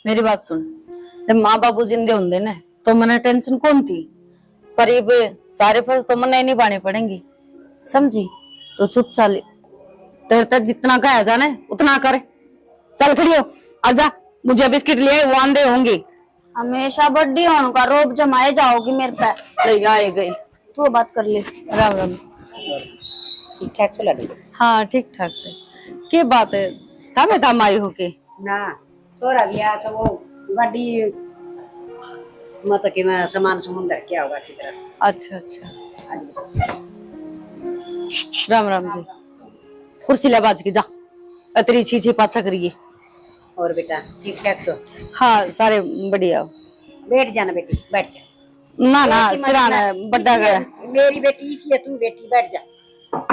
मेरी बात सुन, जब माँ बाबू जिंदे होंगे ना तो मने टेंशन कौन थी, पर ये सारे फर्ज तो मने नहीं पाने पड़ेंगे, समझी? तो चुप चाल, तेरे तक जितना कहा जाना है उतना कर। चल खड़ी हो, आजा, मुझे बिस्किट लिए वो आंधे होंगे। हमेशा बड्डी होने का रोब जमाए जाओगी मेरे पे। ले आए गई। तू बात कर ले। राम राम। ठीक ठाक चला रही हाँ ठीक ठाक है। क्या बात है, थामे थाम आई हो के? ना छोरा गया सब वो गाड़ी मतलब कि मैं सामान समुंदर क्या होगा अच्छी तरह। अच्छा अच्छा। राम राम जी। कुर्सी ले बाज के जा, अतरी छी पाछा करिए। और बेटा ठीक ठाक सो? हाँ सारे बढ़िया। बैठ जाना बेटी, बैठ जा। ना ना सिराना बड़ा गया। मेरी बेटी इसलिए तू बेटी बैठ जा।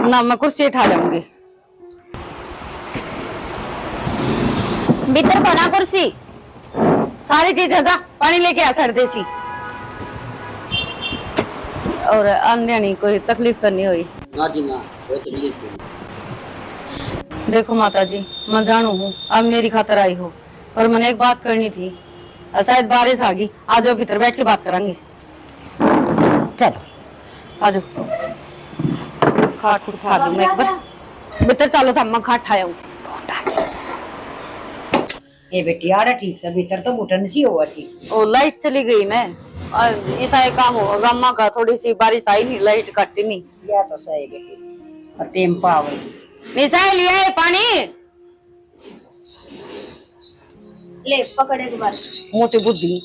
ना मैं कुर्सी उठा लूंगी। भीतर बना कुर्सी। सारी चीजें जा, पानी लेके आ सर्दे सी। और अन्य नहीं कोई तकलीफ तो नहीं हुई? ना जी ना, कोई तकलीफ नहीं। देखो माता जी, मैं जानू हूँ अब मेरी खातर आई हो, पर मैंने एक बात करनी थी। शायद बारिश आ गई, आ जाओ भीतर बैठ के बात करेंगे। चल आ जाओ। खाट उठा दूं मैं एक बार। भीतर चलो था, मैं खाट ठाया हूँ। ये बेटी आड़ा ठीक से भीतर तो घुटन सी हुआ थी। ओ लाइट चली गई ना, ऐसा एक काम हुआ गामा का, थोड़ी सी बारिश आई नहीं, लाइट कटी नहीं। या तो सही बेटी, और टेम पाव निशा लिया है पानी, ले पकड़ एक बार। मोटी बुद्धि।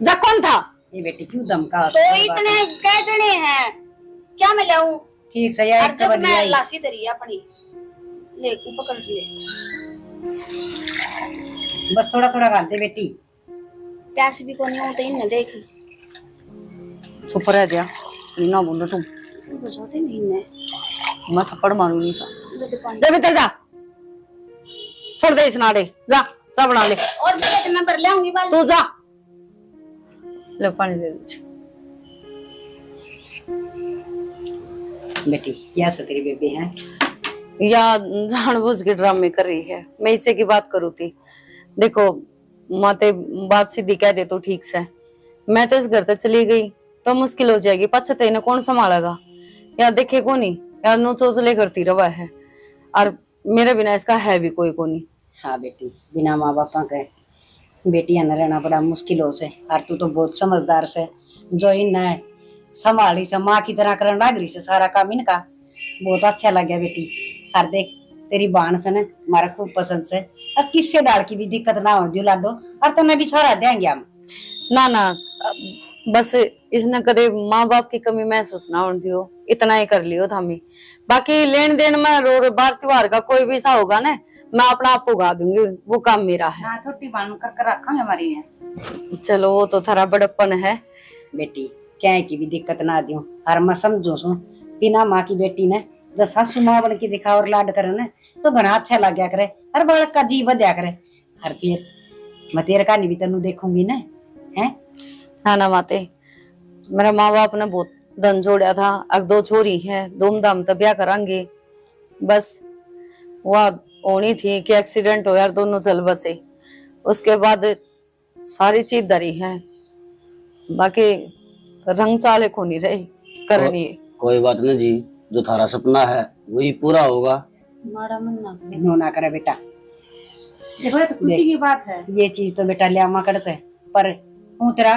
जा कौन था? ये बेटी क्यों धमका? तो इतने कह जने हैं, क्या मैं लाऊं? ठीक से यार जब मैं लासी तरी अपनी ले को पकड़ ले। बस थोड़ा थोड़ा खा दे बेटी। प्यास भी कोनी होते ही न देख। चुप रह जा, ना बोलो तुम। बुझाते नहीं ने। मैं थप्पड़ मारूं निशा। दूध पानी। जा भीतर जा, छोड़ दे इस नाड़े, जा चा बना ले। और भी मैं भर लाऊंगी बाल। तू जा, ले पानी ले लीजिए। बेटी या से तेरी बेबी है या जानबूझ के ड्रामे कर रही है? मैं इसे की बात करूँ थी। देखो माते बात सीधी कह दे तो ठीक से, मैं तो इस घर तक चली गई तो मुश्किल हो जाएगी, पछते इन्हें कौन संभालेगा? या देखे को नहीं, या नो चोचले करती रवा है, और मेरे बिना इसका है भी कोई को नहीं। हाँ बेटी, बिना माँ बापा के बेटियां न रहना बड़ा मुश्किल हो से। और तू तो बहुत समझदार से, जो इन संभाली से माँ की तरह करने लग रही से सारा काम इनका। बहुत अच्छा लग गया बेटी। और देख तेरी बाण से ना हमारा खूब पसंद से, और किससे डाल की भी दिक्कत ना हो दियो लाडो, और तुम्हें भी छोड़ा देंगे हम। ना ना, बस इसने कदे माँ बाप की कमी महसूस ना होने दियो, इतना ही कर लियो था। मैं बाकी लेन देन में रो बार त्योहार का कोई भी सा होगा ना, मैं अपना आप उगा दूंगी, वो काम मेरा है। हाँ छोटी बाण कर रखेंगे हमारी है। चलो वो तो थारा बड़प्पन है बेटी, क्या की भी दिक्कत ना दियो। और मैं समझू सू बिना माँ की बेटी ने जब सासू माँ बन के दिखा और लाड करे ना तो घना अच्छा लग गया करे, हर बालक का जी बदया करे। हर फिर मैं तेरे का नहीं भी तेनू देखूंगी ना है। ना ना माते, मेरा माँ बाप ने बहुत धन जोड़ा था, अब 2 छोरी है, धूमधाम तो ब्याह करांगे। बस वह होनी थी कि एक्सीडेंट हो यार, दोनों चल बसे, उसके बाद सारी चीज दरी है, बाकी रंग चाले को नहीं रही करनी। कोई बात नहीं जी, जो थारा सपना है वही पूरा होगा। माड़ा मन ना करे बेटा, देखो तो खुशी की बात है। ये चीज तो बेटा लिया करते पर हूँ तेरा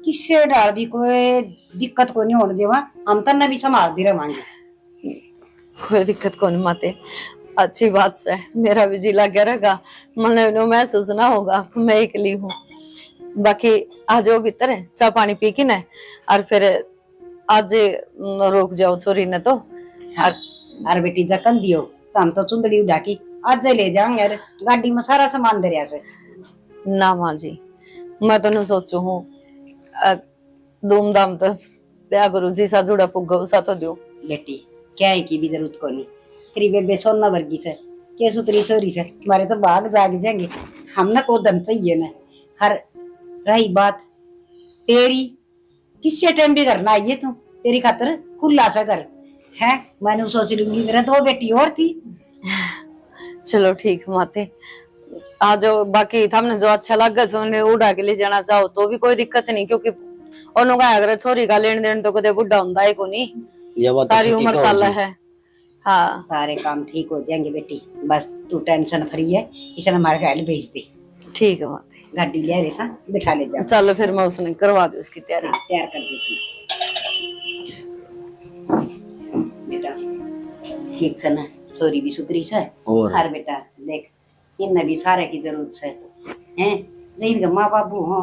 किससे डाल भी कोई दिक्कत को नहीं होने देवा, हम तन्ने भी संभाल दी रवांगे। कोई दिक्कत को नहीं माते, अच्छी बात से मेरा भी जी लग गया रहेगा, मन महसूस ना होगा मैं अकेली हूँ। बाकी आज वो भीतर है, चाय पानी पी के ना, और फिर आज रोक जाओ छोरी ने तो। और बेटी जकन दियो तो हम तो चुंदड़ी उड़ा की आज ले जाएंगे यार, गाड़ी में सारा सामान दरिया से। ना माँ जी, मैं तो नहीं सोचू हूँ, धूमधाम तो ब्याह गुरु जी सा जुड़ा पुग्गा उसा तो दो। बेटी क्या है की भी जरूरत को नहीं, तेरी बेबे सोना वर्गी से के सुतरी चोरी से तुम्हारे तो बाग जाग जाएंगे, हमने को दम चाहिए ना। हर रही बात तेरी, किससे टाइम भी करना आइए तू, तेरी खातर खुला सा कर है। मैंने सोच लूंगी, मेरा 2 बेटी और थी। चलो ठीक माते, आज बाकी हमने जो अच्छा लगे सो उन्हें उड़ा के ले जाना चाहो तो भी कोई दिक्कत नहीं, क्योंकि उन्होंने कहा अगर छोरी का लेन देन तो कदे बुढ़ा हुंदा है को नहीं, ये बात तो सारी ठीक उम्र है चल जी। है। हाँ सारे काम ठीक हो जाएंगे बेटी, बस तू टेंशन फ्री है। इसे हमारे घर भेज दे, ठीक है माते, गाड़ी ले रे सा बिठा ले जा। चलो फिर मैं उसने करवा दी उसकी तैयारी। तैयार कर दे उसने बेटा। ठीक से ना, छोरी भी सुधरी से। और बेटा देख, इन भी सारे की जरूरत है हैं। जो इनका माँ बाबू हो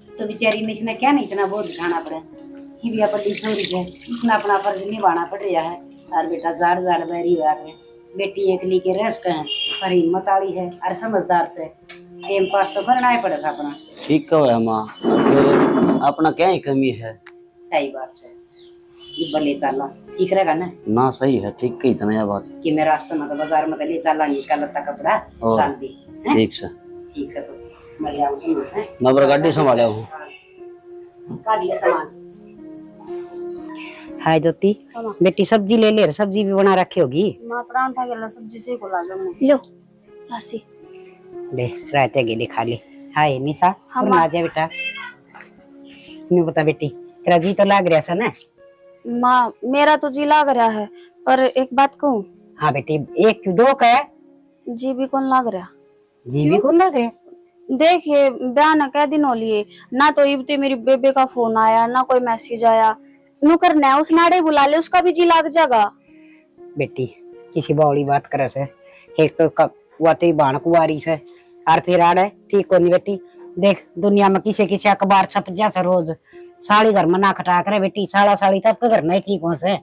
तो बेचारी ने इसने क्या नहीं इतना बोझ उठाना पड़े। ये भी अपन छोरी है, इतना अपना फर्ज निभाना पड़ रहा है। और बेटा जाड़ जाड़ बैरी हुआ है, बेटी एक ली के रस का है पर हिम्मत आड़ी है और समझदार से। टाइम पास तो करना ही पड़ेगा अपना। ठीक है माँ, फिर अपना क्या ही कमी है। सही बात है, ये भले चला ठीक रहेगा ना। सही है, ठीक है, इतना यह बात कि मैं रास्ते में तो बाजार में तो ले चला इसका लत्ता कपड़ा और डाल दी। ठीक से। ठीक है तो मैं जाऊंगी हैं? मैं बड़ा गाड़ी संभाला हूँ। काटिए सामान। हाय ज्योति, बेटी सब्जी ले ले, सब्जी भी बना रखी होगी। मां परांठा के सब्जी से को लागे मैंने लो लासी ले रायते के खा ले। हाय निशा, हाँ, आ जा बेटा। मैं बता बेटी, तेरा जी तो लाग रहा है ना। माँ मेरा तो जी लाग रहा है, पर एक बात कहूँ। हाँ बेटी, एक दो का है जी भी कौन लाग रहा। जी भी कौन लाग रहा। देखिए बयान कै दिन हो लिए ना, तो इबते मेरी बेबे का फोन आया ना कोई मैसेज आया। नु करना है उस नाड़े बुला ले, उसका भी जी लाग जाएगा। बेटी किसी बावली बात करे से, एक तो वो तेरी बाण कुआरी से और फिर आड़ है ठीक होनी। बेटी देख, दुनिया में किसी किसी अखबार छप जाता रोज, साड़ी घर में ना खटा करे बेटी, साड़ा साड़ी तब के घर नहीं ठीक हो से।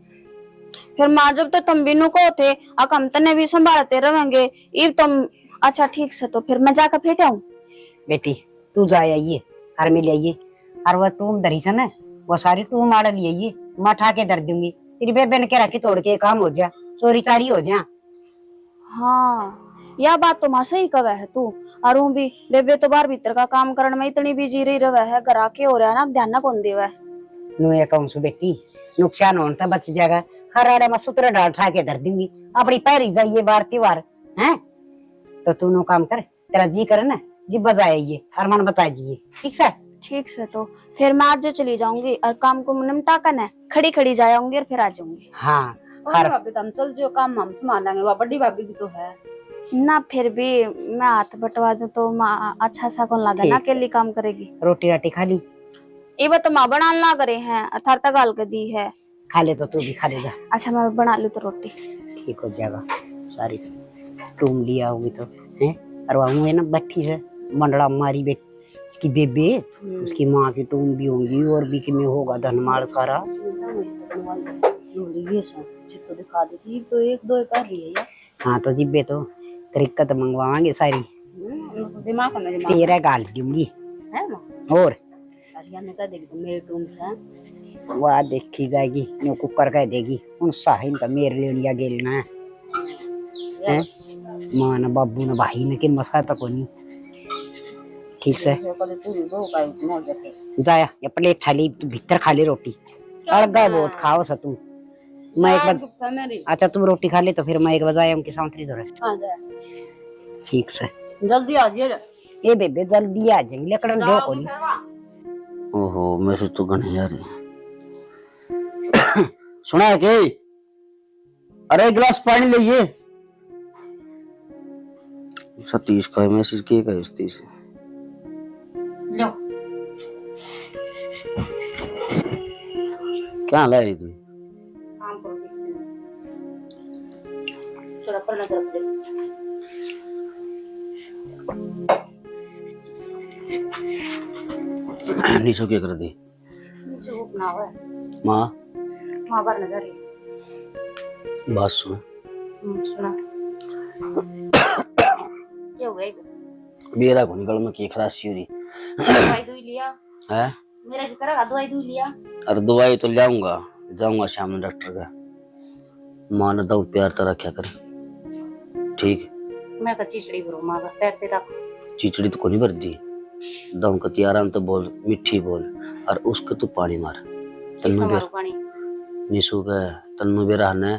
फिर माँ जब तो तुम बिनु को थे हम तने भी संभालते रहेंगे, इब तुम अच्छा ठीक से, तो फिर मैं जाकर फेंटा हूँ। बेटी तू जा आइए और मिल आइए, और वह टूम धरी से ना, वो सारी टूम आड़ ली आइए, मैं उठा के धर दूंगी। तेरी बेबे ने कह रखी तोड़ के काम हो जा, चोरी चारी हो जा। हाँ यह बात तो माँ सही कवे है तू। और ऊ भी बेबे तो बाहर भीतर का काम करने में इतनी बिजी रही रहे है, घर आके हो रहा है ना, ध्यान ना कौन देवे। नु ये कहूं सु बेटी, नुकसान होने तो बच जाएगा। हर आड़े में सूत्र डाल उठा के धर दूंगी, अपनी पैरी जाइए बार त्योहार है। तो तू नो काम कर, तेरा जी करे ना जी बजाइए और मन बता दीजिए। ठीक से? ठीक से, तो फिर मैं आज चली जाऊंगी और काम को निपटा कर ना खड़ी खड़ी जाऊंगी और फिर आ जाऊंगी। हाँ और भाभी तुम चल जो काम हम संभाल लेंगे, वो बड़ी भाभी भी तो है ना। फिर भी मैं हाथ बटवा दूं तो माँ अच्छा सा कौन लगा ना, अकेली काम करेगी। रोटी राटी खा ली? ये बात तो माँ बना ला करे हैं, अथारता गाल के दी है। खा ले तो तू भी खा ले जा। अच्छा मैं बना लूं तो रोटी ठीक हो जाएगा। सारी टूम लिया होगी तो है। और वह है ना बैठी से मंडड़ा मारी बेटी, उसकी बेबे, उसकी माँ की टूम भी होंगी और भी कि में होगा धनमाल सारा। दिखा देती तो एक दो कर रही है यार। हाँ तो जिब्बे तो तरीका तो मंगवाएंगे सारी, दिमाग में दिमाग तेरा गाल दूंगी है ना। और ने कह देगी तो मेरे टूम से वह देखी जाएगी, नो कुकर कह देगी उन साहिन का मेरे ले लिया गेलना है। माँ न बाबू न भाई न के मसा तक नहीं। ठीक से जाया या प्लेट थाली भीतर खा ले रोटी, अलगा बहुत खाओ सा तू। मैं एक बार अच्छा तुम रोटी खा ले तो फिर मैं एक बजाय उनकी सांतरी धरे। ठीक से जल्दी आ जाइए। ए बेबे जल्दी आ जाएंगे लकड़न दो कोनी। ओहो मेरे तो गन यार सुना है के? अरे एक गिलास पानी लीजिए। सतीश का मैसेज किए का सतीश लो क्या ला रही थी? नीचो क्या कर दी? माँ बात सुन। क्या हो गया? मेरा को निकल में की खराशी हो रही दवाई दूई लिया है। मेरा भी करा दवाई दूई लिया। अरे दवाई तो लाऊंगा, जाऊंगा शाम में डॉक्टर का। माँ ने तो प्यार तो रखा कर, ठीक? मैं का चिचड़ी भरो मां का पैर पे रख। चिचड़ी तो को नहीं भर दी, दम कती आराम तो बोल, मिठी बोल, और उसको तू पानी मार। तन्नू बेर पानी निशु का तन्नू बेर रहने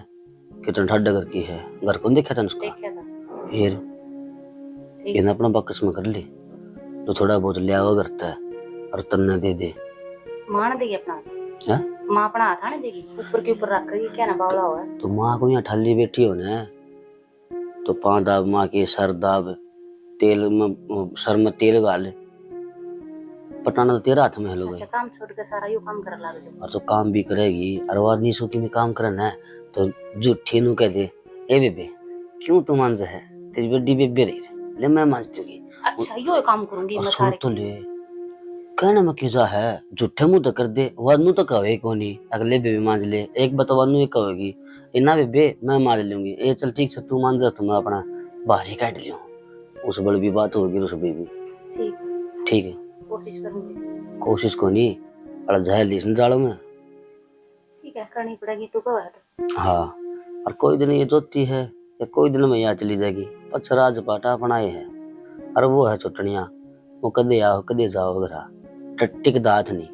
कितना ठंडा कर की है, घर कौन देखा था उसका? देखा था फिर ये ना अपना बकस में कर ले, तो थोड़ा बहुत लिया हुआ करता है और तन्ने दे दे। मान देगी अपना, हैं? माँ अपना हाथ आने देगी, ऊपर के ऊपर रख कर क्या ना बावला हुआ है। तो माँ को यहाँ ठाली बैठी हो ना, तो पाँव दाब माँ के, सर दाब, तेल में सर में तेल गाल, पटाना तो तेरा हाथ में है लोग। अच्छा, काम छोड़ के सारा यू काम कर लागे जो। और तो काम भी करेगी और वो आदमी सूती में काम करना है तो झूठी नु कह दे, ए बेबे क्यों तू मांझ है, तेरी बड़ी बेबे रही ले मैं मांझ दूंगी। अच्छा यो काम करूंगी मैं सुन सारे। तो ले, कहना में क्यों है, झूठे मुंह तो कर दे, वानू तो कहे को नहीं, अगले बेबे मांझ ले, एक बात वानू ये कहेगी, इना बेबे मैं मांझ लूंगी, ए चल ठीक से तू मांझ जा, तो मैं अपना बाहर ही काट लियो, उस बड़ी भी बात होगी उस बेबी। ठीक ठीक है, कोशिश करूंगी। कोशिश को नहीं अड़ जाए लीस जाड़ो में। ठीक है, करनी पड़ेगी तो कहो तो। हाँ, और कोई दिन ये जोती है या कोई दिन में यहाँ चली जाएगी, पछ राजपाटा अपना ये है, और वो है चुटनिया, वो कदे आओ कदे जाओ घरा, टट्टिक दात नहीं,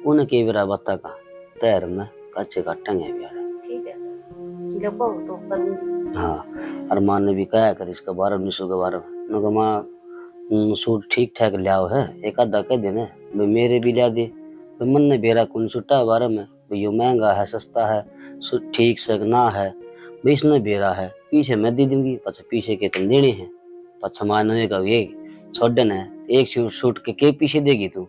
उन्हें के बेरा बत्ता का तैर में कच्चे काटेंगे प्यारे। ठीक है, जब कहो तो करूंगी। हाँ, और माँ ने भी कहा कर इसका 12-19 के बारे में, मैं कहा माँ सूट ठीक ठाक लियाओ है, एक आधा कह देने भाई मेरे भी लिया दे, भाई मन ने बेरा कौन सूटा बारे में, भाई यो महंगा है सस्ता है ठीक से ना है, भाई इसने बेरा है पीछे मैं दे दूंगी, पछ पीछे के तुम देने हैं, पछ मानो का ये छोड़न है, एक सूट के पीछे देगी तू,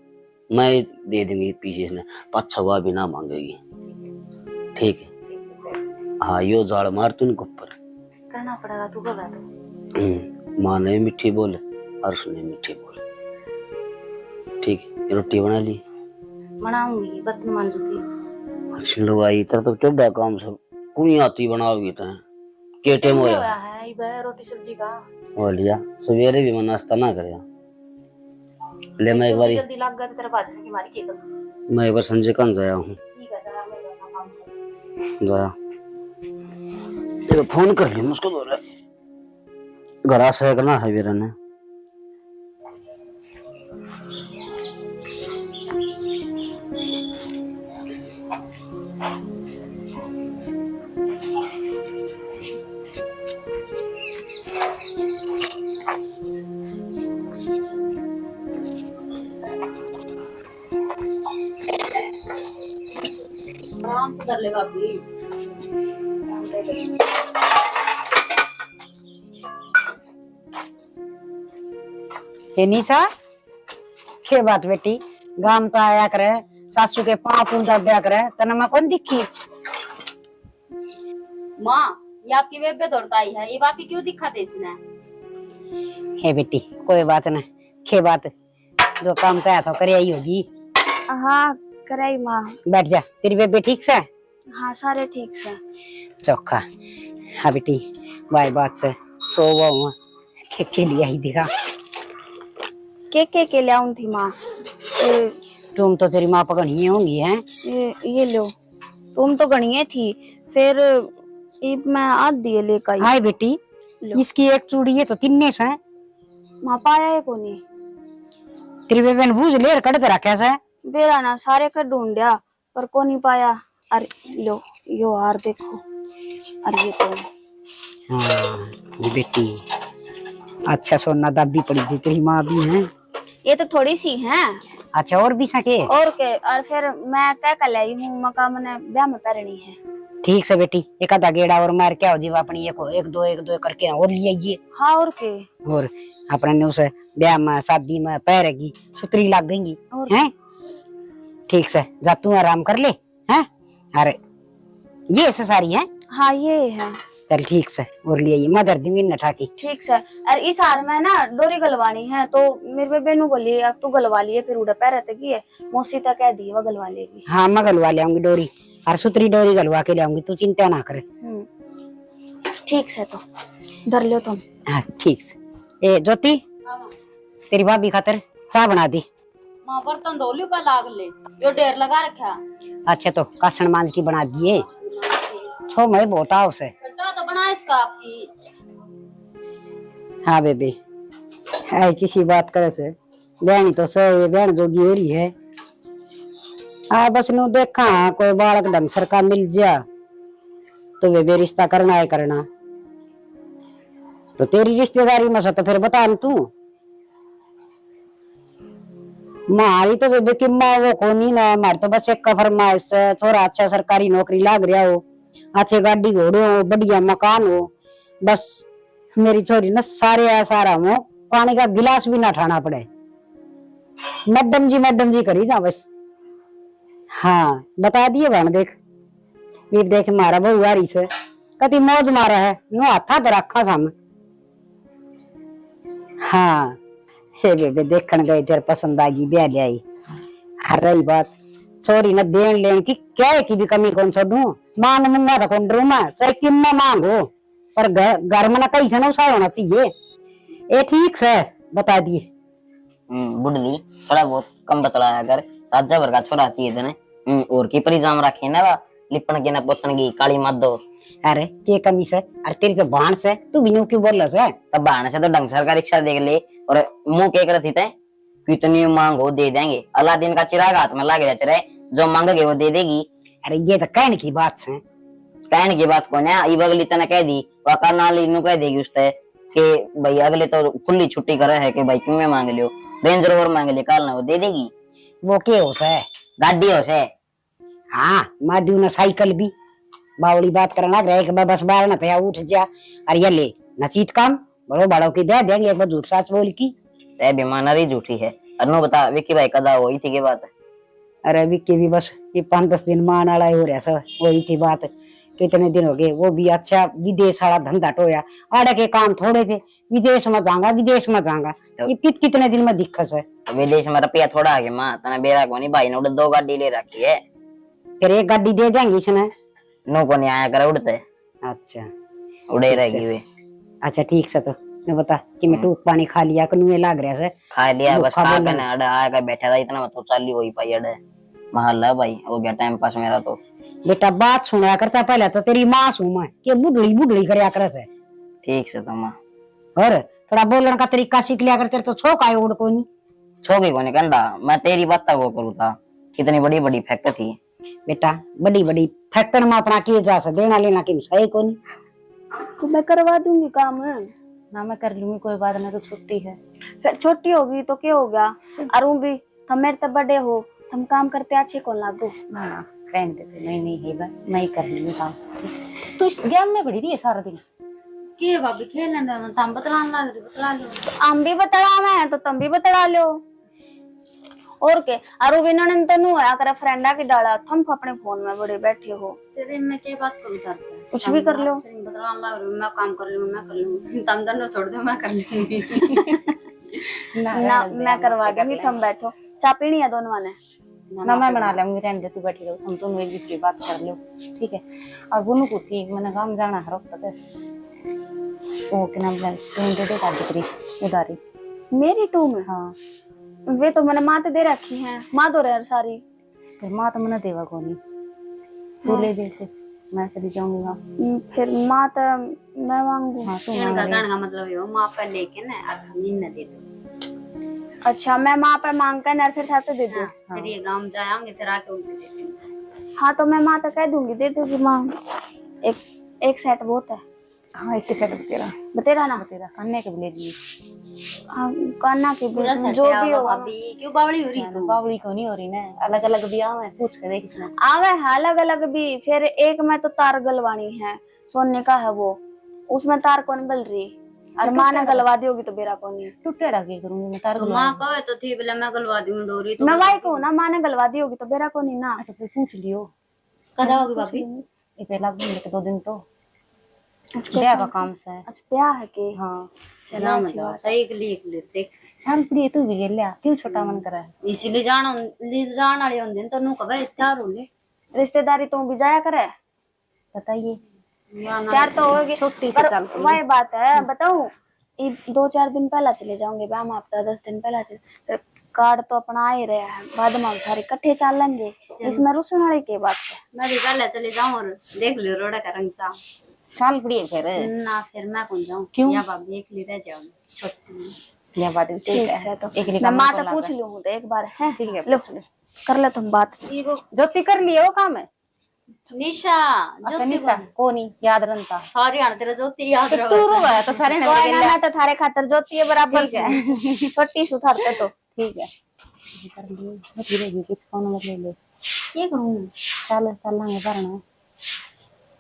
मैं दे दूंगी पीछे से, पछ हुआ भी ना मांगेगी। ठीक है, हाँ यो जाड़ मार तू इनको ऊपर करना पड़ेगा तू कहो तो। माँ ने मीठी बोले और उसने मीठी बोले। ठीक है, रोटी बना ली, बनाऊंगी, बर्तन मांजूंगी। अच्छा लो आई तेरा तो चौड़ा काम सब कोई आती बनाओगी तो के टाइम हो होया है ये रोटी सब्जी का हो लिया, सवेरे भी मैं नाश्ता ना करे ले, मैं एक बार जल्दी लग गया तो तेरे बाजने की मारी के कर। मैं एक बार संजय कान जाया हूँ, ठीक है जरा मैं अपना काम करूं। जाया तेरे फोन कर लिया मुझको बोले घरा से करना है वीरा ने। आराम से कर लेगा अभी। निशा के बात बेटी, गाम तो आया करे, सासू के पाँव पूंजा ब्या करे, तना मैं कौन दिखी? माँ ये आपकी बेबे दौड़ता आई है, ये बात क्यों दिखाते इसने? हे बेटी कोई बात ना, के बात जो काम कहा था करे आई होगी। हाँ कराई माँ। बैठ जा, तेरी बेबे ठीक से? हाँ सारे ठीक से। चौखा। हाँ बेटी बाई बात से सो हुआ के लिए ही दिखा के ले आऊं थी माँ। तुम तो तेरी माँ पकड़ी होंगी हैं? ये लो, तुम तो गणिये थी, फिर मैं आध दिए लेकर आई। हाय बेटी इसकी एक चूड़ी है तो तिन्ने से माँ पाया है कोनी। तेरी बेबे ने बूझ लेर कड़ तेरा कैसा है? बेरा ना सारे का ढूंढया पर को नहीं पाया। अरे लो यो हार देखो, अरे ये तो हाँ ये बेटी अच्छा सोना दाबी पड़ी थी, तेरी माँ भी है? ये तो थोड़ी सी है। अच्छा और भी सके? और के, और फिर मैं क्या कर लाई हूँ, मका मैंने ब्याह में पहननी है। ठीक से बेटी, एक आधा गेड़ा और मार क्या हो जीवा अपनी एक दो करके और ले आइए। हाँ और के, और अपने ने उसे ब्याह में शादी में पैरेगी सुतरी लग गई हैं। ठीक से जा तू आराम कर ले हैं। अरे ये ऐसे सारी है? हाँ ये है। चल ठीक से और ले आइए, मदर दी मिन ठाकी। ठीक से। अरे इस हार में ना डोरी गलवानी है, तो मेरे बेबे नु बोली अब तू गलवा लिए, फिर उड़ा पैर की है मौसी तक कह दी वो गलवा लेगी। हाँ मैं गलवा ले आऊंगी डोरी, और सुतरी डोरी गलवा के ले आऊंगी, तू चिंता ना करे। ठीक से, तो धर लो तुम। हाँ ठीक से। ए ज्योति तेरी भाभी खातर चाय बना दी। माँ बर्तन धो लियो पर लाग ले, यो ढेर लगा रखा। अच्छा तो कासन मांझ की बना दिए, छो मैं बहुत आओ से। चाय तो बना इसका आपकी। हाँ बेबी है किसी बात करे से बहनी तो सही बहन जोगी हो रही है। हाँ बस नु देखा कोई बालक ढंग सर का मिल जा तो बेबी रिश्ता करना है करना। तो तेरी रिश्तेदारी में से तो फिर बता न तू। मारी तो बेबे की माँ वो कोनी ना, मारी तो बस एक का फरमाइश है, थोड़ा अच्छा सरकारी नौकरी लाग रहा हो, अच्छे गाड़ी घोड़े हो, बढ़िया मकान हो, बस मेरी छोरी ना सारे सारा हो, पानी का गिलास भी ना उठाना पड़े, मैडम जी करी जा बस। हाँ बता दिए बहन। देख ये देख मारा बहु आ रही से कति मौज मारा है, नो हाथा पर रखा सामने। हाँ हे बेबे देखन गए, तेरे पसंद आ गई, ब्याह ले आई। हर रही बात छोरी न देन लेन की क्या की भी कमी कौन छोड़ू, मान मुंगा तो कौन डरू मैं, चाहे कितना मांगो, पर घर में ना कहीं से ना उसा होना चाहिए। ए ठीक से बता दिए। बुढ़ली थोड़ा बहुत कम बतलाया कर, राजा भर का छोरा चाहिए तने। और की परिजाम रखे ना वा, लिपन के ना पोतन की काली मत दो। अरे ये कमी से, अरे तेरी तो बाण से, तू भी यूं क्यों बोल रहा है? तब बहाने से तो ढंग सर का रिक्शा देख ले, और मुंह के रही थे कितनी मांगो दे देंगे, अलादीन का चिराग हाथ में लगे रहते रहे, जो मांगोगे वो दे देगी। अरे ये तो कहने की बात है। कहने की बात कौन है, ई बगली तने कह दी वह करनाली नु कह देगी उसते कि भाई अगले तो खुली छुट्टी करे है कि भाई क्यों में मांग लियो, रेंज रोवर मांग ले कल ना वो दे देगी। वो क्या हो से? गाड़ी हो से। हाँ माधु न साइकिल भी बावड़ी बात करना रहे कि बस बाहर न पे उठ जा, अरे ये ले नचीत काम बड़ो बड़ों की दे देंगे, एक बार झूठ साच बोल की ते बीमारी झूठी है। अनु बता विक्की भाई कदा हुई थी की बात है? अरे विक्की भी बस ये 5-10 दिन मान आड़ा हो रहा सब, वही थी बात। कितने दिन हो गए, वो भी अच्छा विदेश वाला धंधा टोया, आड़े के काम थोड़े थे, विदेश में जाऊंगा ये कितने दिन में दिक्कत है। विदेश में रुपया थोड़ा आ गया माँ तना बेरा को नहीं, भाई ने उड़े 2 गाड़ी ले रखी है, फिर एक गाड़ी दे देंगे इसने। नो को नहीं आया करे उड़ते। अच्छा उड़े रहेगी वे। अच्छा ठीक से, तो मैं बता कि मैं टूक पानी खा लिया कनुए लाग रहा है, खा लिया बस, खा के ना अड़े आया का बैठा था, इतना मत तो चाली हो ही पाई अड़े महल्ला भाई हो गया टाइम पास मेरा। तो बेटा बात सुना करता पहले तो तेरी माँ सू मैं के बुढ़ड़ी करया करे से। ठीक से तो माँ, और थोड़ा बोलने का तरीका सीख लिया कर, तेरे तो छोक आए उड़ को नहीं छोगी को नहीं कहता, मैं तेरी बात वो करूँ था, कितनी बड़ी बड़ी फैक्ट थी बेटा, बड़ी फैक्टर में अपना किए जा सकते, देना लेना की सही को नहीं। तो मैं करवा दूंगी काम ना मैं कर लूंगी, कोई बात नहीं, तो छुट्टी है। फिर छोटी होगी तो क्या हो गया, अरु भी तुम मेरे तब बड़े हो, तुम काम करते अच्छे कौन लागू। ना रहने देते, नहीं है बस मैं ही कर लूंगी काम। तू इस गेम में पड़ी रही है सारा दिन के भाभी खेलने दो, तुम बतला लो, हम भी बतला मैं तो तुम भी बतला लो। और के अरु विनन तो नु है अगर फ्रेंडा की डाला, तुम अपने फोन में बड़े बैठे हो, तेरे में क्या बात करूं करते कुछ भी कर लो, बतला लो, मैं काम कर लूंगी, तुम दोनों छोड़ दो मैं कर लूंगी। ना मैं करवा दूंगी, तुम बैठो, चाय पीनी है दोनों ने ना मैं बना लूंगी, रहने दे तू बैठी रहो, हम दोनों एक दूसरे बात कर लो ठीक है। और बुनू को थी मैंने काम जाना है रोक तक वो के नाम तुम दे दे दिक्री उधारी मेरी टू में। हाँ वे तो मैंने माँ दे रखी है, माँ दो रहे सारी, फिर माँ तो मैंने देवा को नहीं, तू ले दे फिर मैं चली जाऊंगी वहाँ। फिर माँ तो मैं मांगू। हाँ तू का मतलब ये माँ पे लेके ना और हम न दे दो। अच्छा मैं माँ पे मांग कर ना फिर थाते दे दो, फिर ये गांव जाएंगे फिर आके उनसे दे देंगे। हाँ तो मैं माँ तो कह दूंगी, दे दूंगी माँ, एक सेट बहुत है। हाँ एक सेट बतेरा ना, बतेरा कन्ने के ले लिए। हाँ कान्ना के जो भी होगा। क्यों बावली हो रही तू? बावली को नहीं हो रही ना, अलग अलग भी आवे, पूछ के देख इसमें आवे है अलग अलग भी। फिर एक में तो तार गलवानी है, सोने का है वो, उसमें तार कौन गल रही, और माँ ने गलवा दी होगी तो बेरा कौन नहीं टूटे रखे करूंगी मैं तार। माँ कहे तो थी बोले मैं गलवा दूंगी डोरी, तो मैं वही कहूँ ना, माँ ने गलवा दी होगी तो बेरा कौन नहीं ना। तो फिर पूछ लियो कदा होगी भाभी? ये पहला घूमने 2 दिन तो ब्याह का काम से। अच्छा ब्याह है के? हाँ चला मतलब सही के लिए देख चल प्रिय तू भी गेल्या क्यों छोटा मन करे, इसीलिए जान वाले होंगे तो नु कबे तैयार होले, रिश्तेदारी तो भी जाया करे, बताइए तैयार तो होगे छोटी से चल। वही बात है, बताऊं 2-4 दिन पहला चले जाऊंगे ब्याह में, हफ्ता 10 दिन पहला चले, कार्ड तो अपना आ ही रहा है, बाद में सारे इकट्ठे चल लेंगे, इसमें रुसन वाली की बात है। मैं भी पहले चले जाऊं और देख लो रोड़ा का रंग सा चल प्रिय फिर ना, फिर मैं कौन जाऊं, क्यों या भाभी एक ले रह जाऊं छोटी या बात ठीक है तो एक मैं माँ तो पूछ लूं तो एक बार है, ठीक है लो कर ले तुम बात, जो कर लियो काम है निशा अच्छा ज्योति निशा कोणी याद रंता सॉरी यार तेरा ज्योति याद रहा तू रो है तो सारे ने कोई ना बोले मैं तो थारे खातर ज्योति है बराबर ठीक से छोटी सुथारते तो ठीक है धीरे धीरे फोन मत ले ले ये करूं चल चल लांगे करना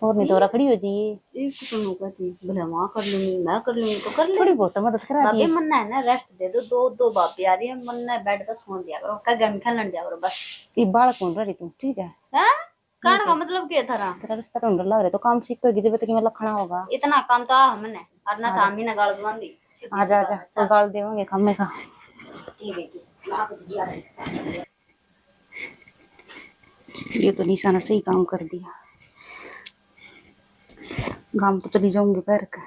और नहीं तो रखड़ी हो जी एक तो नो कहती भले मां कर लूंगी मैं कर लूंगी तो कर ले थोड़ी बहुत मदद करा बाबे दी मन है ना रेस्ट दे दो दो दो बाप यार ये मन है बेड पे सो दिया करो का गेम खेलन दिया करो बस ये बाल कौन रही तू ठीक है हैं कान का मतलब क्या था तेरा रिश्ता तो लग रहा तो काम सीख कर गिजे तो कि मतलब खड़ा होगा इतना काम तो हमने और ना था ना गाल बांधी आजा आजा तो गाल देवांगे खम्मे का ठीक है वहां पे जा रहे ये तो निशाना सही काम कर दिया गांव तो चली जाऊंगी पैर का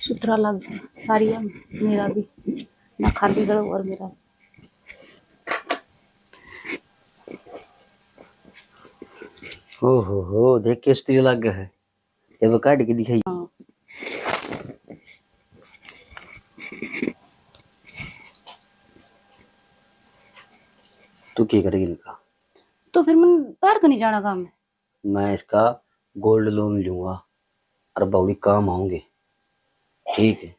सुथरा लग सारी है मेरा भी ना खाली गड़ो और मेरा हो देख के स्त्री लग गया है ये वो काट के दिखाई। तू क्या करेगी इनका? तो फिर मन पैर का नहीं जाना काम में मैं इसका गोल्ड लोन लूंगा और बहुड़ी काम आऊंगे, ठीक है?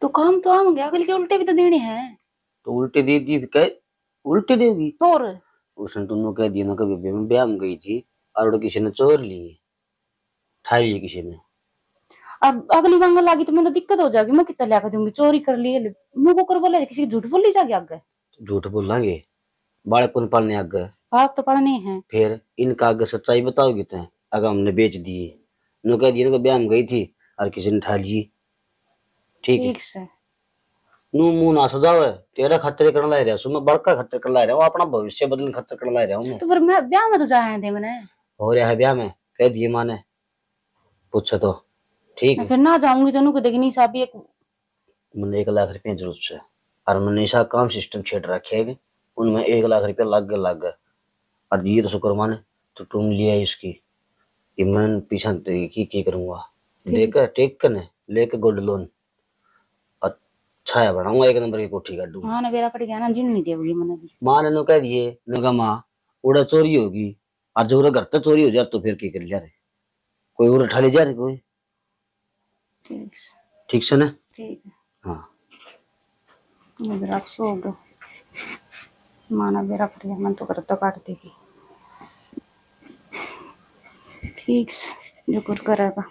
तो काम तो आम गया अगले के उल्टे भी तो देने हैं तो उल्टे दे दी कह उल्टे देगी और उसने तुमने कह दिया ना कभी मैं ब्याह में गई थी और किसी ने चोर ली ठाई ली किसी ने। अब अगली मंगल लागी तो मैं तो दिक्कत हो जाएगी मैं कितना लिया दूंगी चोरी कर लिए मुंह को बोला किसी की झूठ बोल ली जाएगी आगे झूठ बोलेंगे बालक कौन पालने आगे आप तो पढ़ने हैं फिर इनका आगे सच्चाई बताओगी तो अगर हमने बेच दिए नो कह दिया ना ब्याह में गई थी और किसी ने ठा ली, ठीक है? ठीक से नू मुंह ना सजाओ तेरा खतरे करने ला रहा हूं मैं बड़का खतरे करने ला रहा हूं अपना भविष्य बदलने खतरे करने ला रहा हूं मैं। तो फिर मैं ब्याह में तो जाए थे मैंने हो रहा है ब्याह में कह दिए माँ ने पूछो तो ठीक है? फिर ना जाऊंगी तो नुक देखनी साहब एक मैंने 1 लाख रुपया जरूरत से और मैंने ऐसा काम सिस्टम छेड़ रखे है उनमें 1 लाख रुपया लग गए और ये तो शुक्र माने तो तुम लिया इसकी कि मैं पीछा की करूंगा देकर टेक कर लेके गोल्ड लोन और छाया बनाऊंगा 1 नंबर की कोठी का दूंगा। हाँ ना बेरा पड़ गया ना जिन नहीं देगी मैंने भी माँ ने नो कह दिए नुका माँ उड़ा चोरी होगी और जो घर तो चोरी हो जाए तो फिर क्या कर जा रहे कोई और उठा ले जा रहे कोई ठीक से ना ठीक है हाँ मेरा सो गया माना बेरा पड़ गया मन तो कर तो काट देगी ठीक से जो कुछ करेगा।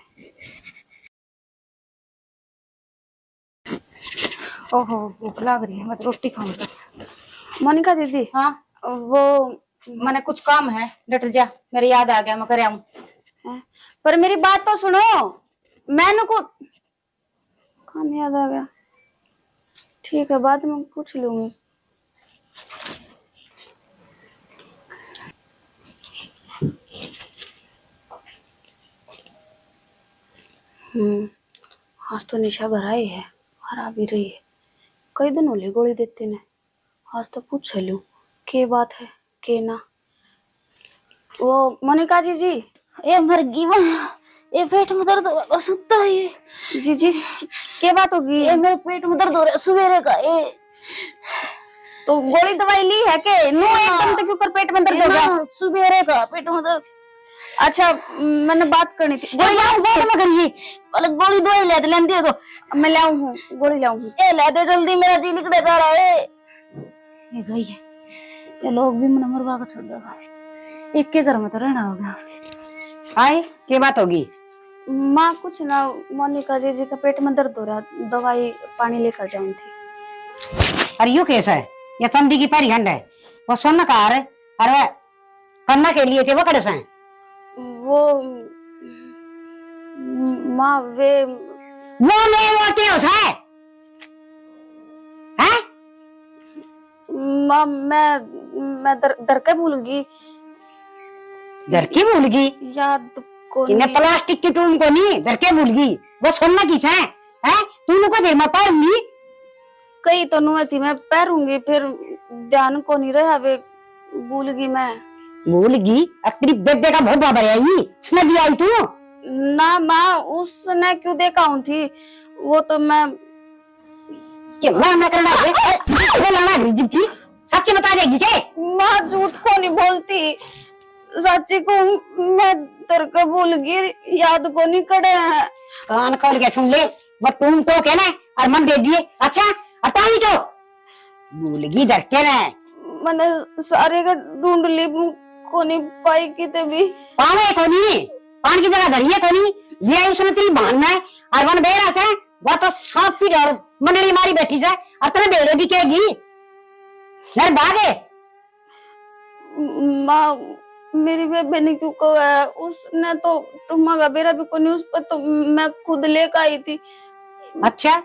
ओहो भूख लग रही है मैं तो रोटी खाऊंगा। मोनिका दीदी हाँ वो मैंने कुछ काम है डट जा मेरे याद आ गया मैं करे आऊं पर मेरी बात तो सुनो मैंने को कहाँ याद आ गया ठीक है बाद में पूछ लूंगी। आज तो निशा घर आई है और आ भी रही है कई दिन होली गोली देते ने आज तो पूछ लूं के बात है के ना। वो मोनिका जी ए मर गई वहाँ ये पेट में दर्द हो सुता है ये जी के बात होगी ये मेरे पेट में दर्द हो रहा है सवेरे का ये तो गोली दवाई ली है के नो एकदम तक ऊपर पेट में दर्द हो गया सवेरे का पेट में दर्द। अच्छा मैंने बात करनी थी गोली लाऊं बाद में करिए पहले गोली दवाई ले लेंदी है तो मैं लाऊं हूँ गोली लाऊं हूँ ए ले दे जल्दी मेरा जी निकले जा रहा है ये गई है ये लोग भी मन मरवा कर छोड़ देगा एक के घर में तो रहना होगा। आए के बात होगी माँ कुछ ना मोनिका जी का पेट में दर्द हो रहा दवाई पानी लेकर जाऊं थी। अरे यू कैसा है ये तंदी की पैरी हंड है वो सोना का है अरे करना के लिए थे वो कड़े से वो माँ वे वो क्या है माँ मैं दर के भूल गई दर की भूल गई याद को इन्हें प्लास्टिक की टूम को नहीं दर के भूल गई वो सोना की है तू को देर में पैरूंगी कई तो नुए थी मैं पैरूंगी फिर ध्यान को नहीं रहा वे भूल गई मैं भूल गई अपनी बेबे का बहुत बाबर आई उसने भी आई तू ना माँ उसने क्यों देखा हूँ थी वो तो मैं क्या मैं करना है वो लाना रिजिब की सच्ची बता देगी के माँ झूठ को नहीं बोलती साची को मैं तेरे को भूल गई, याद को नहीं करे है। कान खोल के सुन ले, वो तुम तो के ना और मन दे दिए। अच्छा अताई तो भूल गई डर के ना। मैंने सारे का ढूंढ ली, को नहीं पाई किते भी। पावे तो नहीं, पान की जगह धरिए तो नहीं, ये उसने तेरी बहन में और मन बेरा से वो तो सांप की डर मंडली मारी बैठी से और तेरे बेड़े दिखेगी यार भागे। माँ मेरी बेबे ने क्यों कहा है, उसने तो तुम्हारा बेरा भी को नहीं, उस पर तो मैं खुद लेकर आई थी। अच्छा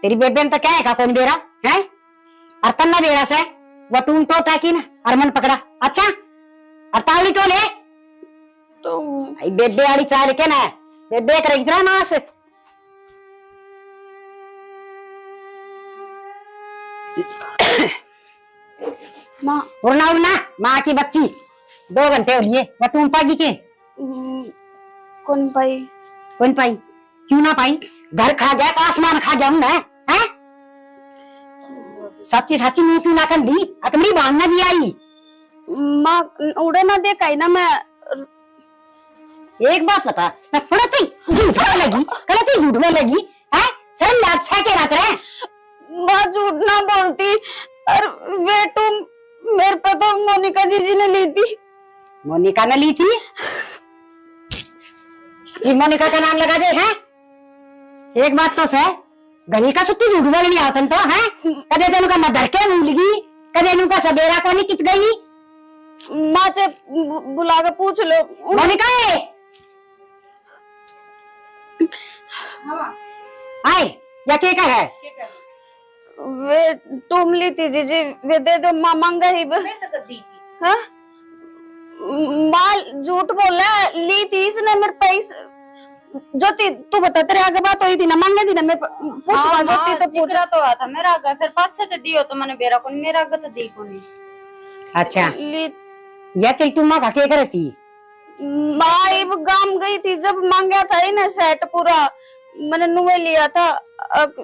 तेरी बेबे ने तो क्या है कौन बेरा है और तन्ना बेरा से वो टूम तो टाकी ना और मन पकड़ा। अच्छा और ताली तो ले तो भाई बेबे वाली चाल के ना बेबे करेगी तेरा नाश। माँ उड़ना उड़ना माँ की बच्ची 2 घंटे हो लिए वो टूम पागी के कौन पाई? कौन पाई क्यों ना पाई, घर खा गया तो आसमान खा गया मैं है। सच्ची सच्ची मुंह क्यों ना कर दी, अकमरी बांध ना भी आई। माँ उड़े ना देखा ही ना मैं। एक बात बता, मैं थोड़ा ती झूठ में लगी कल ती झूठ में लगी है सर लाद छा के रख रहे। माँ झूठ ना बोलती, और वे तुम मेरे पे तो मोनिका जीजी ने ली थी। मोनिका ने ली थी, ये मोनिका का नाम लगा दे है। एक बात तो सह गली का सुत्ती झूठ बोलनी आवतन तो है, कदे तेनु का मदर के भूलगी, कदे नु का सबेरा को नहीं कित गई। माँ से बुला के पूछ लो। मोनिका आए या के का है वे तुम ली थी जीजी, वे दे दो माँ मांगा ही हाँ? माँ झूठ बोला, ली थी इसने मेरे पैसे। ज्योति तू बता, तेरे आगे बात हुई थी ना, मांगे थी ना मैं पूछ। हाँ, ज्योति तो पूछ। जिक्र तो आया था मेरा आगे, फिर पाछे तो दियो तो मैंने बेरा को नहीं, मेरा आगे तो दी को नहीं। अच्छा ली या तेरी तुम माँ के करे थी। माँ इब गाम गई थी जब मांगा था ना सेट पूरा, मैंने नुए लिया था।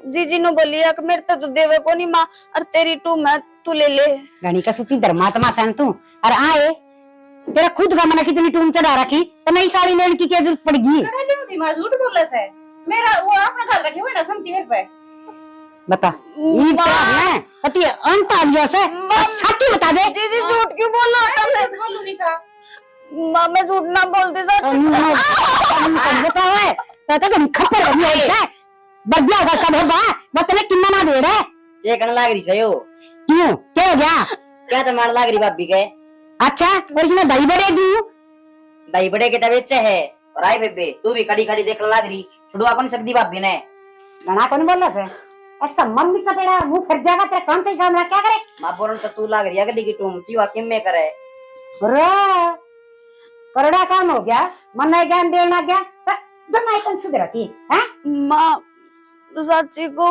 जीजी ने बोलिया कि मेरे तो देवे को नहीं माँ, और तेरी टू मैं तू ले ले। गणी का सुती धर्मात्मा सन तू और आए तेरा खुद का मन कितनी टूम चढ़ा रखी तो नई साड़ी लेने की क्या जरूरत पड़ेगी। झूठ बोल से मेरा वो अपना घर रखे हुए ना समती मेरे पे बता ये क्या है पति अंत आ गया से सच्ची बता दे। जीजी झूठ क्यों बोला? बोलू निशा माँ मैं झूठ ना बोलती सच। बता है तो तुम खप्पर हो गया है बढ़िया उसका भरवा मत ने कितना ना दे रहा ये कन लाग रही सयो क्यों क्या हो गया क्या तो मार लाग रही भाभी के। अच्छा और इसमें दही बड़े दी दही बड़े के तबीयत है और आई बेबे तू भी कड़ी कड़ी देखने लाग रही, छुड़वा कौन सकती भाभी ने। गणा कौन बोल रहा है ऐसा मम्मी का बेड़ा मुंह फिर जाएगा तेरा काम से काम क्या करे। मां बोल तो तू लाग रही अगली की टूम तीवा किम में करे रे करड़ा काम हो गया मन नहीं ज्ञान देना गया तो मैं कौन सुधरती है। माँ सच्ची को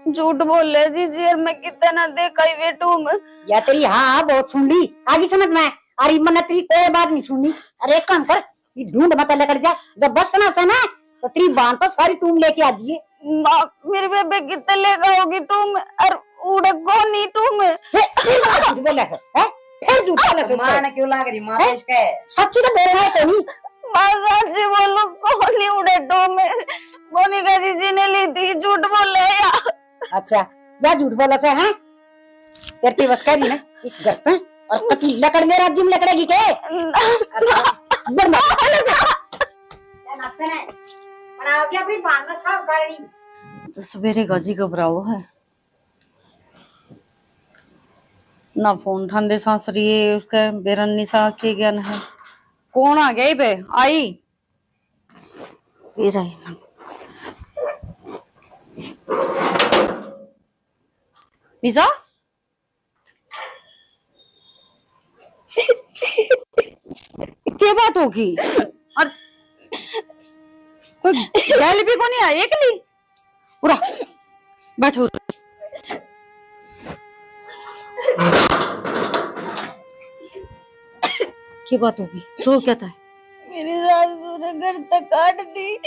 झूठ बोल रहे जीजी, और मैं कितना देखा ही बेटू में। या तेरी हाँ बहुत सुन ली आगे समझ में अरे मन तेरी कोई बात नहीं सुननी। अरे एक काम कर ये ढूंढ मत लेकर जा जब बस बना से ना तो तेरी बांध तो सारी टूम लेके आ जाइए। माँ मेरे बेबे कितने लेगा होगी टूम, और उड़े को नहीं टूम। बोला है फिर झूठ बोला से मां ने क्यों लाग रही मां तो इसके सच्ची तो बोल रहा है तो नहीं। माँ सच्ची बोलो कौन नहीं उड़े टूम, मोनिका जीजी ने ली थी। झूठ बोल रहे यार। अच्छा या झूठ बोला से हैं तेरी बस कह दी ना इस घर पे और तक लकड़ मेरा राज्य में लकड़ेगी के अपनी बांध का साफ कर रही तो सवेरे गाजी घबराओ है ना, फोन ठांदे सासरी उसका बेरन निशा के ज्ञान है। कौन आ गई बे आई बेरा ना निशा क्या बात होगी और कोई गैल भी को नहीं आई एक ली पूरा बैठो। क्या बात होगी रो क्या था? मेरी सासू ने घर तक काट दी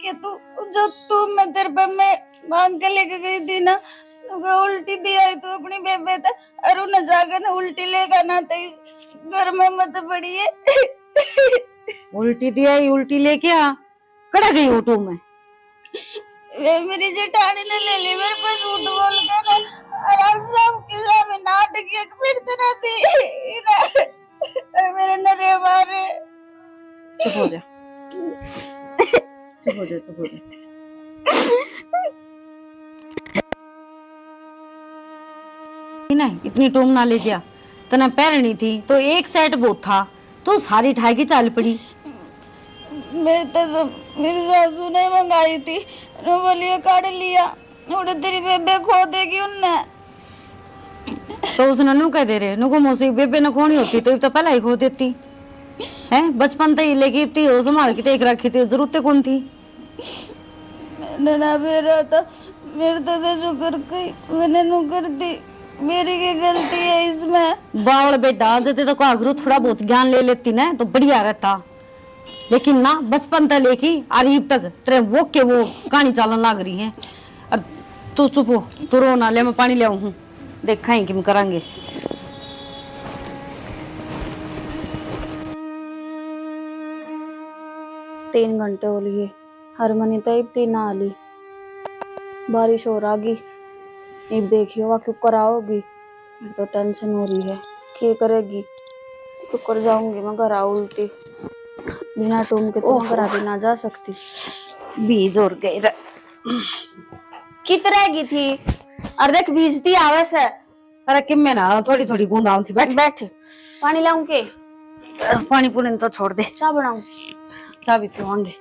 कि तू जो टूम में तेरे पे मैं मांग के लेके गई थी ना, उल्टी दी आई तो अपनी बेबे था और उन्हें जाकर ना उल्टी लेकर ना तो घर में मत पड़ी है। उल्टी दिया ही उल्टी लेके आ, कड़ा गई ऑटो में। वे मेरी जेठानी ने ले ली मेरे पास झूठ बोल कर और अब सबके सामने नाटक फिरते रहती और मेरे नरे मारे। चुप हो जा, चुप हो जा, चुप हो जा। नहीं इतनी टूम ना ले जा, तना पैरनी थी तो एक सेट बहुत था तो सारी ठाई की चाल पड़ी। मेरी सासू ने मंगाई थी, बोलिए काट लिया और तेरी बेबे खो देगी उनने। तो उसने नु कह दे रहे नु को मौसी बेबे न खोनी होती तो पहले ही खो देती है। बचपन तक लेके इतनी हो संभाल के टेक रखी थी, जरूरत कौन थी। ना मेरा था मेरे तो जो कर गई मैंने नु कर दी, मेरी क्या गलती है इसमें। बावल बेटा जते तो आगरू थोड़ा बहुत ज्ञान ले लेती ना तो बढ़िया रहता, लेकिन ना बचपन तक लेके अरीब तक तेरे वो के वो कहानी चालन लाग रही है। और तू चुप हो, तू रो ना, ले मैं पानी ले आऊं हूं, देखा ही कि करेंगे। तीन घंटे हो लिए, हरमनी तो इतनी ना आली, बारिश हो रही अब देखियो वह क्यों कराओगी। मेरे तो टेंशन हो रही है क्या करेगी, क्यों कर जाऊंगी मैं घर उल्टी, बिना टूम के तो मैं घर भी ना जा सकती। बीज और गए कित रहेगी थी और देख बीजती आवे से। अरे कि मैं ना थोड़ी थोड़ी बूंद आऊं थी, बैठ बैठ पानी लाऊं के पानी पुनी तो छोड़ दे, चाय बनाऊं, चाय भी पीवांगे।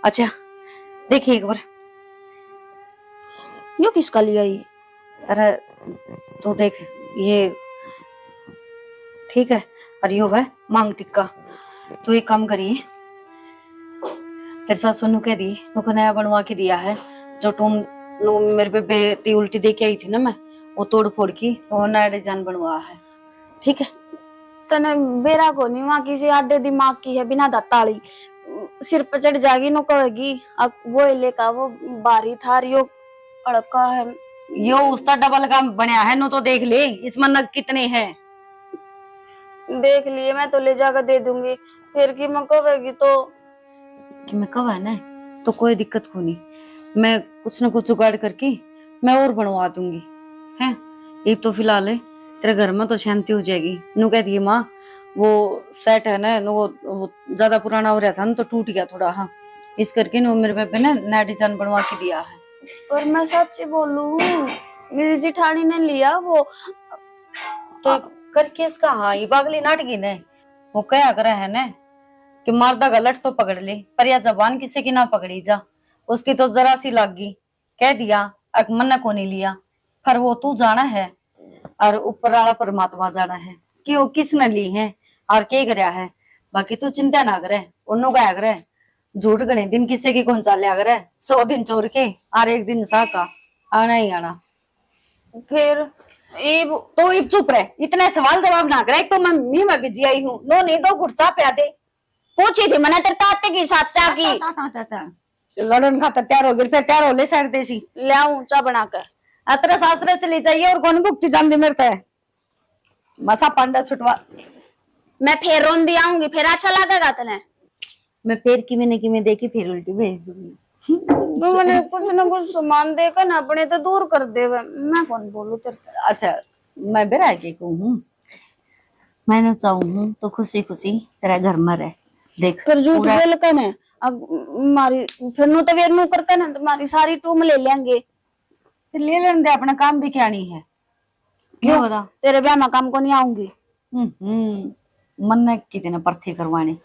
अच्छा देखिए एक बार, यो किसका लिया ये। अरे तो देख ये ठीक है, और यो है मांग टिक्का। तो एक काम करिए, तेरे सासू नु कह दी नुको नया बनवा के दिया है, जो तुम नु मेरे पे बेटी उल्टी दे के आई थी ना, मैं वो तोड़ फोड़ की वो नया डिजाइन बनवा है, ठीक है। तने बेरा को नहीं वहां किसी आडे दिमाग की है, बिना दाताली सिर पर चढ़ जागी नो कहेगी। अब वो ले का वो बारी था यो अड़का है, यो उसका डबल काम बनया है नो, तो देख ले इसमें नग कितने हैं। देख लिए मैं तो ले जाकर दे दूंगी, फिर की मैं कहेगी तो कि मैं कब है ना तो कोई दिक्कत को नहीं, मैं कुछ ना कुछ जुगाड़ करके मैं और बनवा दूंगी हैं। ये तो फिलहाल है तेरे घर में तो शांति हो जाएगी। नु कह रही माँ वो सेट है ना नु वो ज्यादा पुराना हो रहा था ना तो टूट गया थोड़ा, हाँ इस करके नु मेरे पे ना नया डिजाइन बनवा के दिया है। पर मैं सच्ची बोलूं मेरी जिठानी ने लिया वो तो करके इसका हाँ ये पागली नाटकी ने वो क्या करे है ना कि मर्दा गलत तो पकड़ ले पर या जबान किसी की ना पकड़ी जा, उसकी तो जरा सी लग गई, कह दिया अब मन्ना को नहीं लिया, पर वो तू जाना है और ऊपर वाला परमात्मा जाना है कि वो किसने ली है और क्या कराया है। बाकी तू चिंता ना करे, उन्हों का करे झूठ गणे दिन किसी की कौन चाल करे, 100 दिन चोर के और एक दिन सा का आना ही आना। फिर तो इब चुप रहे, इतने सवाल जवाब ना करे, तो मैं बिजी आई हूँ, नो नहीं तो गुस्सा पे दे। पूछी थी मैंने तेरे ताते की साथ चाह की लड़न खातर तैयार हो गई, फिर तैयार हो ले सर देसी ले आऊं चाह बनाकर। अतरा सासरे चली जाइए और कौन भुगती जान मेरे है मसा पांडा छुटवा। मैं फिर रोंदी आऊंगी, फिर अच्छा लगेगा तने। मैं फिर कि मैं देखी फिर उल्टी भेज दूंगी। तो मैंने कुछ ना कुछ सामान देकर ना अपने तो दूर कर दे, मैं कौन बोलूं तेरे से। अच्छा मैं बेरा के कहूँ मैंने चाहूँ तो खुशी खुशी तेरा घर में रह देख। फिर झूठ बोल कर ने अब मारी फिर नु तो वेर नु करके ना तुम्हारी सारी टूम ले लेंगे, फिर ले लेने दे, अपना काम भी क्या नहीं है। क्यों बता तेरे ब्याह में काम को नहीं आऊंगी। मन ने कितने परथे करवाने,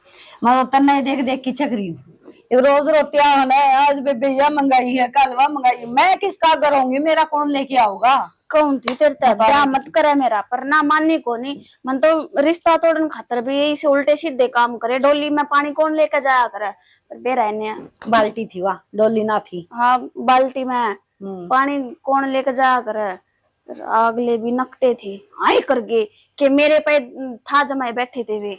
मैं तो तन्ने देख देख के चकरी हूँ। रोज रोती है आज बेबिया मंगाई है कल वह मंगाई, मैं किसका करूंगी, मेरा कौन लेके आओगा। कौन थी तेरे तक ब्याह मत करे मेरा, पर ना मानने को नहीं मन तो रिश्ता तोड़न खातर भी यही से उल्टे सीधे काम करे। डोली में पानी कौन लेकर जाया करे, पर बे रहने बाल्टी थी वाह डोली ना थी। हाँ बाल्टी में पानी कौन लेकर जाया करे, अगले भी नकटे थे आई करके कि मेरे पे था जमाए बैठे थे वे।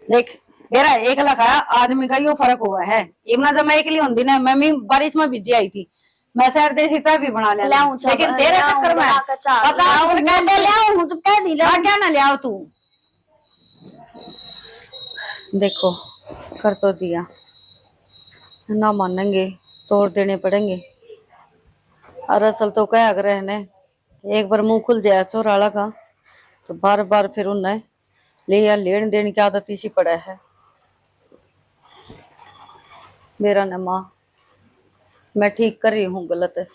देख मेरा एक लखा आदमी का यो फर्क हुआ है, इमना जमा एक लिए होती ना, मैं भी बारिश में भिजी आई थी मैं शहर देसी चाय भी बना ले लाऊं चाय, लेकिन तेरे लाऊं चक्कर में बना के चाय, पता लाऊं, है मैं तो लाऊं, मुझे कह दी लाऊं। क्या ना ले आओ तू। देखो कर तो दिया, ना मानेंगे तोड़ देने पड़ेंगे। और असल तो क्या अगर रहने एक बार मुंह खुल जाए चोराला का तो बार बार फिर उन्हें ले या लेन देन की आदत इसी पड़ा है। मेरा न माँ, मैं ठीक कर रही हूँ गलत है।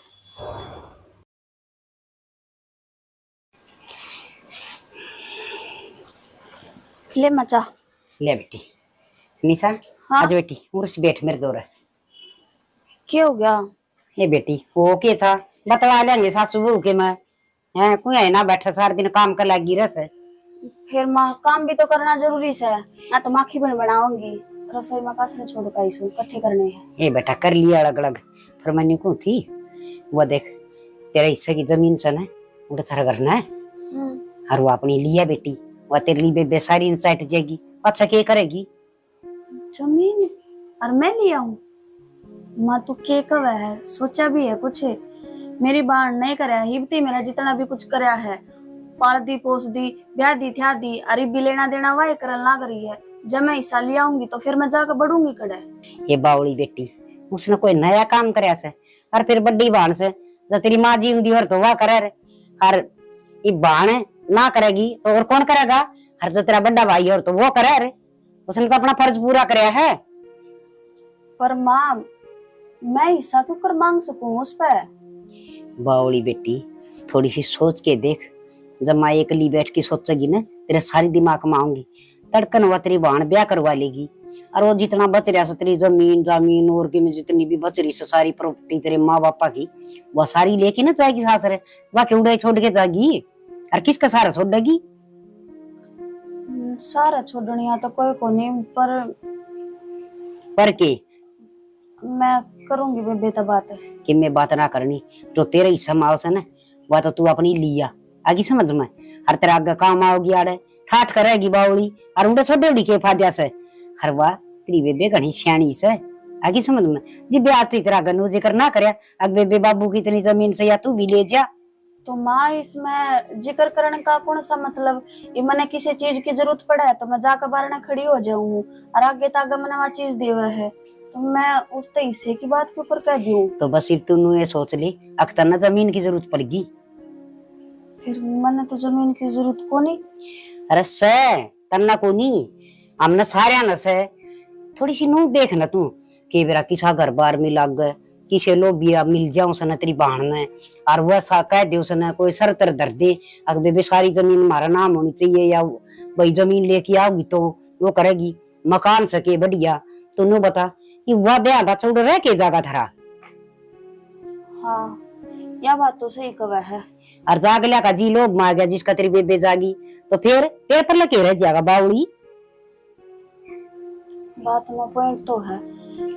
ले मचा ले बेटी निशा। हाँ? आज बेटी उर्स बैठ मेरे दौर। क्या हो गया? ये बेटी वो के था बतवा लेंगे सासू बहू के मैं है कोई है ना बैठा सारा दिन काम कर लगी रस है। फिर माँ काम भी तो करना जरूरी है ना, तो माखी बन बनाऊंगी रसोई में कासने छोड़ का इसको इकट्ठे करने हैं। ये बेटा कर लिया अलग अलग फिर मैंने को थी वो देख तेरे हिस्से की जमीन से ना उड़े थारा करना है और वो अपनी लिया बेटी वो तेरे लिए बेबे सारी इंसाइट जाएगी। अच्छा क्या करेगी? जमीन और मैं लिया हूँ माँ, तू के कब है सोचा भी है कुछ? मेरी बाण नहीं करया हिबती मेरा जितना भी कुछ करया है, पाल दी पोस दी ब्याह दी थ्या दी, अरे भी लेना देना वाही करन लाग रही है। जब मैं हिस्सा लिया आऊंगी तो फिर मैं जाकर बढ़ूंगी कड़े। ये बावली बेटी उसने कोई नया काम करया से और फिर बड़ी बाण से जो तेरी माँ जी हुई और तो वह करे रे। और ये बाण ना करेगी तो और कौन करेगा? हर जो तेरा बड़ा भाई और तो वो करे रे, उसने तो अपना फर्ज पूरा करया है। पर माँ मैं हिस्सा क्यों कर मांग सकूं उस पे? बावली बेटी थोड़ी सी सोच के देख, जब माँ एकली बैठ के सोचेगी ना तेरे सारी दिमाग में आऊंगी तड़कन वो तेरी बहन ब्याह करवा लेगी और वो जितना बच रहा तेरी जमीन जमीन और की जितनी भी बच रही सारी प्रॉपर्टी तेरे माँ बापा की वो सारी लेके ना जाएगी सासरे, बाकी उड़े छोड़ के जाएगी और किसका सारा छोड़ देगी? सारा छोड़निया तो कोई को नहीं, पर के मैं करूंगी बेबे तो बात है कि मैं बात ना करनी जो तेरे हिस्सा में आवश्य ना वह तो तू अपनी लिया आगे समझ में हर तेरा आगे काम आओगी आड़े ठाठ करेगी बावली और उड़े छोटे उड़ी के फाद्या से हर वाह तेरी बेबे घनी सियाणी से आगे समझ में जी ब्याह तेरा गनु जिक्र ना करे अग बेबे बाबू की इतनी जमीन से या तू भी ले जा। तो माँ इसमें जिक्र करने का कौन सा मतलब? ये मैंने किसी चीज की जरूरत पड़ा है तो मैं जाकर बारने खड़ी हो जाऊं और आगे तागे मैंने वहाँ चीज दी हुआ है तो मैं उस हिस्से की बात के ऊपर कह दूं। तो बस अब तू ये सोच ले अख्तर ना जमीन की जरूरत पड़ेगी। फिर मैंने तो जमीन की जरूरत को नहीं। अरे से तन्ना को नहीं हमने सारे न से थोड़ी सी नू देख ना तू के बेरा किसा घर बार में लग गए किसे लोबिया मिल जाऊं सना तेरी बहन ने और वह सा कह दे उसने कोई सरतर धर दे अगर बेबे सारी जमीन हमारा नाम होनी चाहिए या भाई जमीन लेके आओगी तो वो करेगी मकान सके बढ़िया तो नु बता कि वह ब्याह दा चौड़ रह के जागा थरा। हाँ यह बात तो सही कहा है। और जागल्या का जी लोग मार गया जिसका तेरी बेबे जागी तो फिर तेरे पर लगे रह जाएगा बावड़ी। बात में पॉइंट तो है,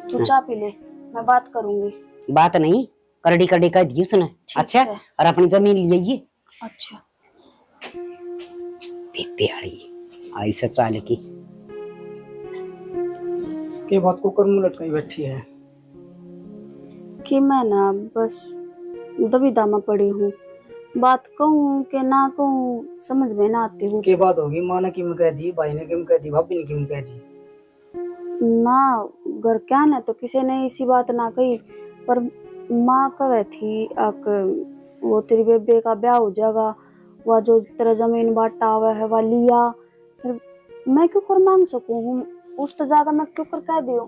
तू चाय पी ले मैं बात करूंगी। बात नहीं करड़ी करड़ी कह दी उसने। अच्छा है। और अपनी जमीन लिए अच्छा बेबे आई से चाल की के बात को कर मुंह लटकाई बैठी है कि मैं ना बस दुविधा में पड़ी हूँ, बात कहूँ कि ना कहूँ समझ में ना आती हूँ। के बात होगी माँ ने किम कह दी भाई ने किम कह दी भाभी ने किम कह दी ना घर क्या न तो किसी ने इसी बात ना कही पर माँ कह थी अक वो तेरी बेबे का ब्याह हो जाएगा वह जो तेरा जमीन बांटा हुआ है वह लिया, फिर मैं क्यों कर मांग सकूँ उस तो जाकर मैं क्यों कर कह दियो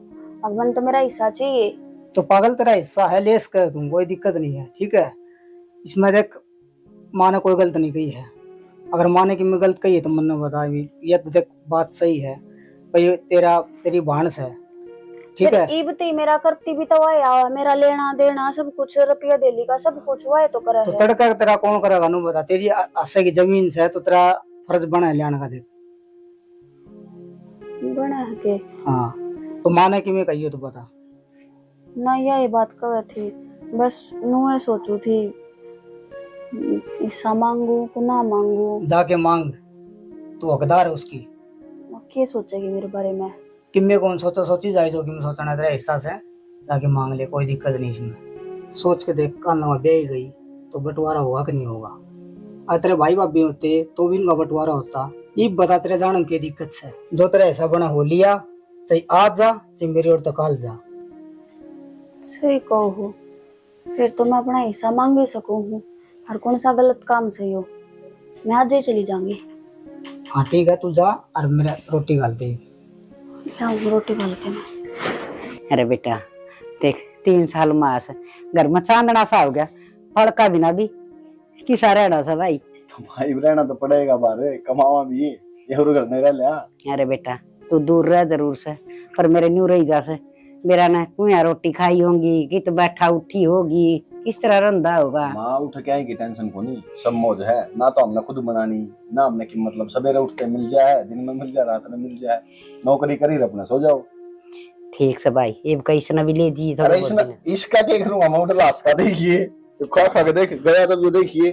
अब मन तो मेरा हिस्सा चाहिए। तो पागल तेरा हिस्सा है लेस कर दूं कोई दिक्कत नहीं है ठीक है। इसमें देख माँ ने कोई गलत नहीं कही है, अगर माँ ने कि मैं गलत कही है तो मन ने बता भी ये तो देख बात सही है भाई तेरी भानस है ठीक है। इबती मेरा करती भी तो वह मेरा लेना देना सब कुछ रुपया दिल्ली का सब कुछ वह तो करे तो है। तड़का तेरा कौन करेगा नु बता तेरी आशा की जमीन से तो तेरा फर्ज बना है लेने का देख। बना है के हाँ तो माँ ने कि मैं कही हो तो बता ना यही बात कर थी बस नुए सोचू थी हिस्सा मांगू कि ना मांगू। जाके मांग तू हकदार है उसकी। क्या सोचेगी मेरे बारे में? कि मैं कौन सोची जाए जो कि मैं सोचना तेरा हिस्सा से जाके मांग ले कोई दिक्कत नहीं इसमें सोच के देख, कल ना ब्याह गई तो बंटवारा होगा कि नहीं होगा। अगर तेरे भाई भाभी होते तो भी इनका बंटवारा होता। ये बता तेरे जानम की दिक्कत से, जो तेरा ऐसा बना हो लिया, चाहे आज जा चाहे मेरी ओर तो काल जा। सही कहो, फिर तो मैं अपना हिस्सा मांग भी सकूं हूँ। हर कौन सा गलत काम सही हो, मैं आज ही चली जाऊंगी। हाँ ठीक है, तू जा और मेरा रोटी गाल दे। लाऊं रोटी डाल के। अरे बेटा देख, 3 साल मास घर में चांदना सा हो गया, फड़का बिना भी किसा रहना सा भाई। तो भाई रहना तो पड़ेगा, बारे कमावा भी ये घर नहीं रह लिया। अरे बेटा तू दूर रह जरूर से, पर मेरे न्यू रही जा से। मेरा ना कुया रोटी खाई होगी कि तो बैठा उठी होगी, किस तरह रंधा होगा। माँ उठ के आएगी, टेंशन को नहीं, सब मौज है ना। तो हमने खुद बनानी ना, हमने की मतलब सवेरे उठते मिल जाए, दिन में मिल जाए, रात में मिल जाए, नौकरी करी अपना सो जाओ। ठीक से भाई, ये कैसे ना भी ले जी। अरे इसका देख लूंगा मैं, लाश का देखिए तो खा खा के देख गया, तब जो देखिए